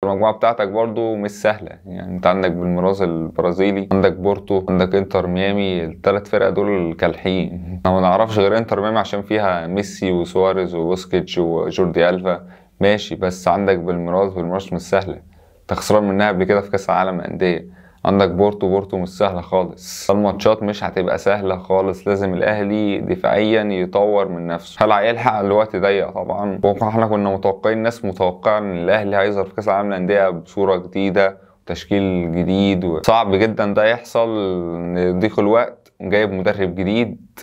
المجموعه بتاعتك برضو مش سهله، يعني انت عندك بالميراس البرازيلي، عندك بورتو، عندك انتر ميامي. الثلاث فرق دول كالحين. انا ما نعرفش غير انتر ميامي عشان فيها ميسي وسواريز وبوسكيتش وجوردي ألفا، ماشي. بس عندك بالميراس مش سهله، انت خسران منها قبل كده في كاس العالم انديه. عندك بورتو مش سهله خالص، الماتشات مش هتبقى سهله خالص. لازم الاهلي دفاعيا يطور من نفسه. هل هيلحق؟ الوقت ضيق طبعا. احنا كنا متوقعين، الناس متوقعه ان الاهلي هيظهر في كاس العالم للانديه بصوره جديده وتشكيل جديد، وصعب جدا ده يحصل ان يضيق الوقت. جايب مدرب جديد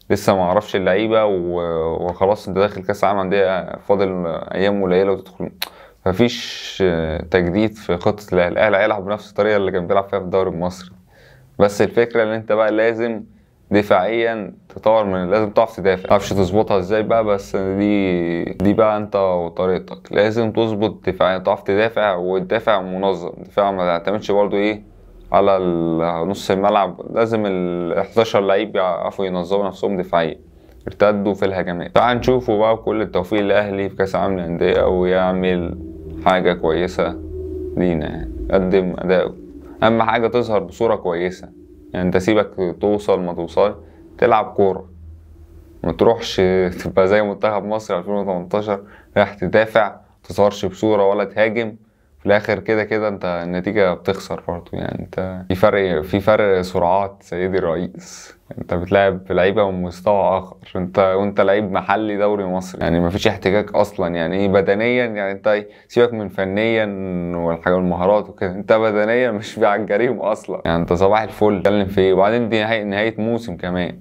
لسه ما عرفش اللعيبه وخلاص انت داخل كاس العالم للانديه، فاضل ايام قليله وتدخل. مفيش تجديد في خطة الأهلي. الأهلي هيلعب بنفس الطريقة اللي كان بيلعب فيها في الدوري المصري. بس الفكرة ان انت بقى لازم دفاعيا تطور، من لازم تعرف تدافع. متعرفش تظبطها ازاي بقى، بس دي بقى انت وطريقتك. لازم تظبط دفاعيا، تعرف تدافع وتدافع منظم. دفاع ما تعتمدش برضو ايه على نص الملعب. لازم ال 11 لعيب يعرفوا ينظموا نفسهم دفاعيا، ارتدوا في الهجمات. تعال نشوفوا بقى كل التوفيق للأهلي في كأس العالم للأندية، ويعمل حاجة كويسة لينا، يعني قدم أداؤه. أهم حاجة تظهر بصورة كويسة، يعني انت سيبك توصل ما توصل، تلعب كورة، ما تروحش تبقى زي منتخب مصر 2018 رايح تدافع متظهرش بصورة ولا تهاجم. في الآخر كده كده انت النتيجة بتخسر برضه. يعني انت في فرق سرعات سيدي الرئيس. انت بتلعب لعيبة من مستوى آخر، وانت لعيب محلي دوري مصري، يعني مفيش احتكاك أصلا. يعني ايه بدنيا؟ يعني انت سيبك من فنيا والحاجة والمهارات وكده، انت بدنيا مش على الجريم أصلا. يعني انت صباح الفل تتكلم في ايه؟ وبعدين دي نهاية موسم كمان،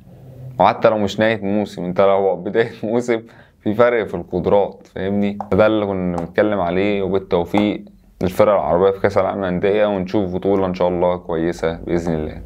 وحتى لو مش نهاية موسم، انت لو بداية موسم في فرق في القدرات، فاهمني؟ ده اللي كنا بنتكلم عليه. وبالتوفيق للفرق العربية في كأس العالم للأندية، ونشوف بطولة إن شاء الله كويسة بإذن الله.